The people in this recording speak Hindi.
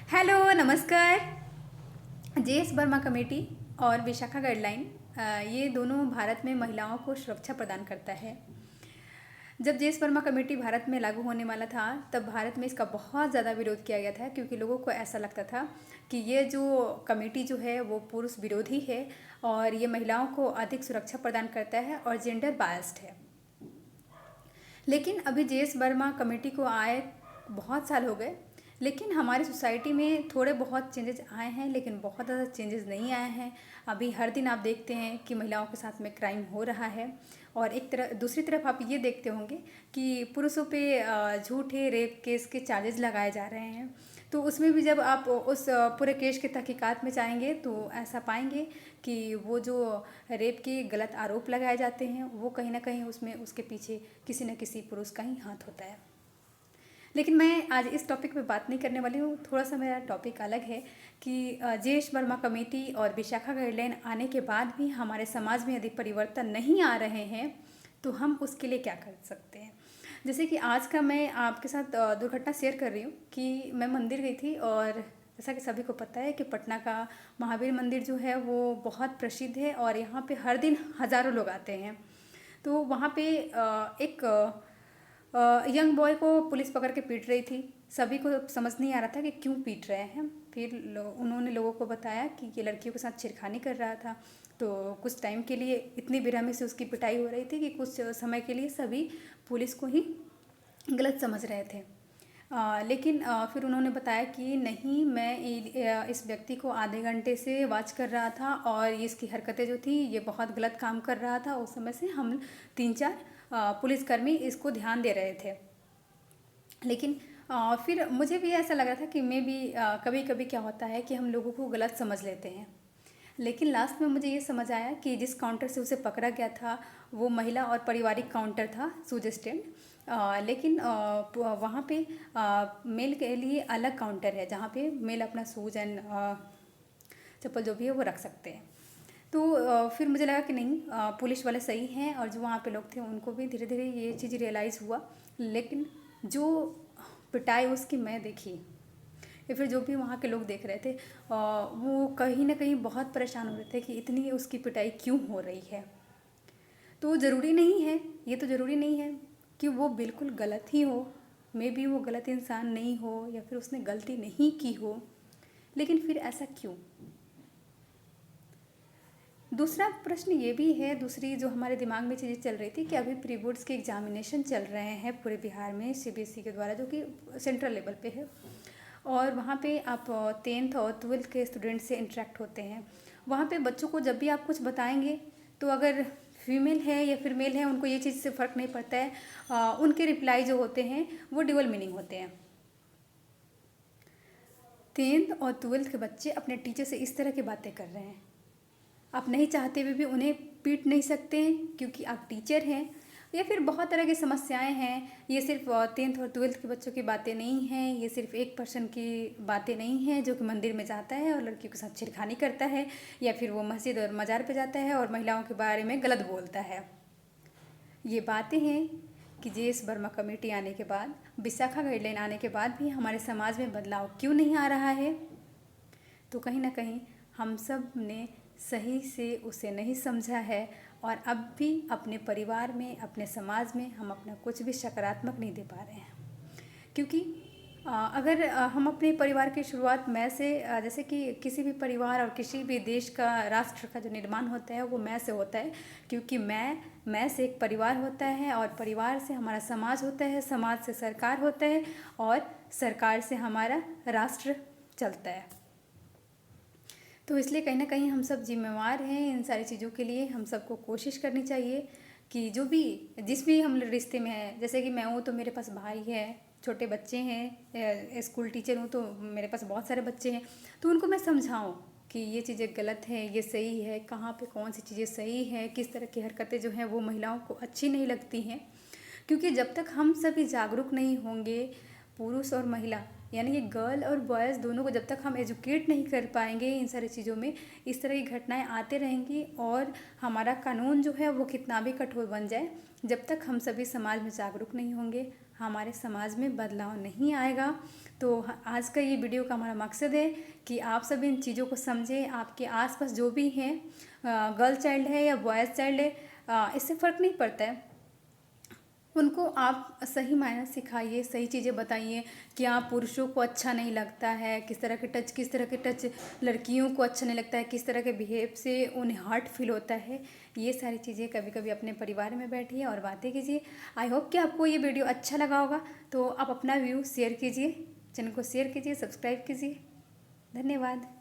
हेलो, नमस्कार। जेएस वर्मा कमेटी और विशाखा गाइडलाइन ये दोनों भारत में महिलाओं को सुरक्षा प्रदान करता है। जब जेएस वर्मा कमेटी भारत में लागू होने वाला था, तब भारत में इसका बहुत ज़्यादा विरोध किया गया था, क्योंकि लोगों को ऐसा लगता था कि ये जो कमेटी जो है वो पुरुष विरोधी है और ये महिलाओं को अधिक सुरक्षा प्रदान करता है और जेंडर बायस्ड है। लेकिन अभी जेएस वर्मा कमेटी को आए बहुत साल हो गए, लेकिन हमारी सोसाइटी में थोड़े बहुत चेंजेस आए हैं, लेकिन बहुत ज़्यादा चेंजेस नहीं आए हैं। अभी हर दिन आप देखते हैं कि महिलाओं के साथ में क्राइम हो रहा है, और एक तरह दूसरी तरफ आप ये देखते होंगे कि पुरुषों पे झूठे रेप केस के चार्जेस लगाए जा रहे हैं। तो उसमें भी जब आप उस पूरे केस के तहकीकात में जाएंगे तो ऐसा पाएंगे कि वो जो रेप के गलत आरोप लगाए जाते हैं, वो कहीं ना कहीं उसमें उसके पीछे किसी न किसी पुरुष का ही हाथ होता है। लेकिन मैं आज इस टॉपिक पे बात नहीं करने वाली हूँ। थोड़ा सा मेरा टॉपिक अलग है कि जेएस वर्मा कमेटी और विशाखा गाइडलाइन आने के बाद भी हमारे समाज में यदि परिवर्तन नहीं आ रहे हैं तो हम उसके लिए क्या कर सकते हैं। जैसे कि आज का मैं आपके साथ दुर्घटना शेयर कर रही हूँ कि मैं मंदिर गई थी, और जैसा कि सभी को पता है कि पटना का महावीर मंदिर जो है वो बहुत प्रसिद्ध है और यहाँ पे हर दिन हज़ारों लोग आते हैं। तो वहाँ पे एक यंग बॉय को पुलिस पकड़ के पीट रही थी। सभी को समझ नहीं आ रहा था कि क्यों पीट रहे हैं। फिर उन्होंने लोगों को बताया कि ये लड़कियों के साथ छेड़खानी कर रहा था। तो कुछ टाइम के लिए इतनी बेरहमी से उसकी पिटाई हो रही थी कि कुछ समय के लिए सभी पुलिस को ही गलत समझ रहे थे। लेकिन फिर उन्होंने बताया कि नहीं, मैं इस व्यक्ति को आधे घंटे से वॉच कर रहा था और इसकी हरकतें जो थी ये बहुत गलत काम कर रहा था। उस समय से हम 3-4 पुलिसकर्मी इसको ध्यान दे रहे थे। लेकिन फिर मुझे भी ऐसा लग रहा था कि मैं भी कभी कभी क्या होता है कि हम लोगों को गलत समझ लेते हैं। लेकिन लास्ट में मुझे ये समझ आया कि जिस काउंटर से उसे पकड़ा गया था वो महिला और पारिवारिक काउंटर था, शूज स्टैंड। लेकिन वहाँ पे मेल के लिए अलग काउंटर है, जहाँ पे मेल अपना शूज एंड चप्पल जो भी है वो रख सकते हैं। तो फिर मुझे लगा कि नहीं, पुलिस वाले सही हैं, और जो वहाँ पे लोग थे उनको भी धीरे धीरे ये चीज़ रियलाइज़ हुआ। लेकिन जो पिटाई उसकी मैं देखी, या फिर जो भी वहाँ के लोग देख रहे थे, वो कहीं ना कहीं बहुत परेशान हो रहे थे कि इतनी उसकी पिटाई क्यों हो रही है। तो ज़रूरी नहीं है, ये तो ज़रूरी नहीं है कि वो बिल्कुल गलत ही हो। मे बी वो गलत इंसान नहीं हो या फिर उसने गलती नहीं की हो, लेकिन फिर ऐसा क्यों। दूसरा प्रश्न ये भी है, दूसरी जो हमारे दिमाग में चीज़ें चल रही थी कि अभी प्री बोर्ड्स के एग्जामिनेशन चल रहे हैं पूरे बिहार में सीबीएसई के द्वारा, जो कि सेंट्रल लेवल पे है। और वहाँ पे आप 10th और 12th के स्टूडेंट से इंटरेक्ट होते हैं। वहाँ पे बच्चों को जब भी आप कुछ बताएंगे तो अगर फीमेल है या फिर मेल है, उनको ये चीज़ से फ़र्क नहीं पड़ता है। उनके रिप्लाई जो होते हैं वो डबल मीनिंग होते हैं। 10th और 12th के बच्चे अपने टीचर से इस तरह की बातें कर रहे हैं। आप नहीं चाहते हुए भी उन्हें पीट नहीं सकते हैं क्योंकि आप टीचर हैं, या फिर बहुत तरह की समस्याएं हैं। ये सिर्फ 10th और 12th के बच्चों की बातें नहीं हैं, ये सिर्फ एक पर्सन की बातें नहीं हैं जो कि मंदिर में जाता है और लड़कियों के साथ छेड़खानी करता है, या फिर वो मस्जिद और मज़ार पे जाता है और महिलाओं के बारे में गलत बोलता है। ये बातें हैं कि जेएस वर्मा कमेटी आने के बाद, विशाखा गाइडलाइन आने के बाद भी हमारे समाज में बदलाव क्यों नहीं आ रहा है। तो कहीं ना कहीं हम सब ने सही से उसे नहीं समझा है, और अब भी अपने परिवार में, अपने समाज में हम अपना कुछ भी सकारात्मक नहीं दे पा रहे हैं। क्योंकि अगर हम अपने परिवार की शुरुआत मैं से, जैसे कि किसी भी परिवार और किसी भी देश का, राष्ट्र का जो निर्माण होता है वो मैं से होता है। क्योंकि मैं से एक परिवार होता है, और परिवार से हमारा समाज होता है, समाज से सरकार होता है, और सरकार से हमारा राष्ट्र चलता है। तो इसलिए कहीं ना कहीं हम सब जिम्मेवार हैं इन सारी चीज़ों के लिए। हम सबको कोशिश करनी चाहिए कि जो भी, जिस भी हम रिश्ते में हैं, जैसे कि मैं हूँ तो मेरे पास भाई है, छोटे बच्चे हैं, स्कूल टीचर हूँ तो मेरे पास बहुत सारे बच्चे हैं। तो उनको मैं समझाऊँ कि ये चीज़ें गलत हैं, ये सही है, कहाँ पे कौन सी चीज़ें सही हैं, किस तरह की हरकतें जो हैं वो महिलाओं को अच्छी नहीं लगती हैं। क्योंकि जब तक हम सभी जागरूक नहीं होंगे, पुरुष और महिला यानी कि गर्ल और बॉयज़ दोनों को जब तक हम एजुकेट नहीं कर पाएंगे इन सारी चीज़ों में, इस तरह की घटनाएं आते रहेंगी। और हमारा कानून जो है वो कितना भी कठोर बन जाए, जब तक हम सभी समाज में जागरूक नहीं होंगे, हमारे समाज में बदलाव नहीं आएगा। तो आज का ये वीडियो का हमारा मकसद है कि आप सब इन चीज़ों को समझें। आपके आसपास जो भी हैं, गर्ल चाइल्ड है या बॉयज़ चाइल्ड है, इससे फ़र्क नहीं पड़ता है। उनको आप सही मायने सिखाइए, सही चीज़ें बताइए कि हाँ, पुरुषों को अच्छा नहीं लगता है, किस तरह के टच लड़कियों को अच्छा नहीं लगता है, किस तरह के बिहेव से उन्हें हर्ट फील होता है। ये सारी चीज़ें कभी कभी अपने परिवार में बैठिए और बातें कीजिए। आई होप कि आपको ये वीडियो अच्छा लगा होगा। तो आप अपना व्यू शेयर कीजिए, चैनल को शेयर कीजिए, सब्सक्राइब कीजिए। धन्यवाद।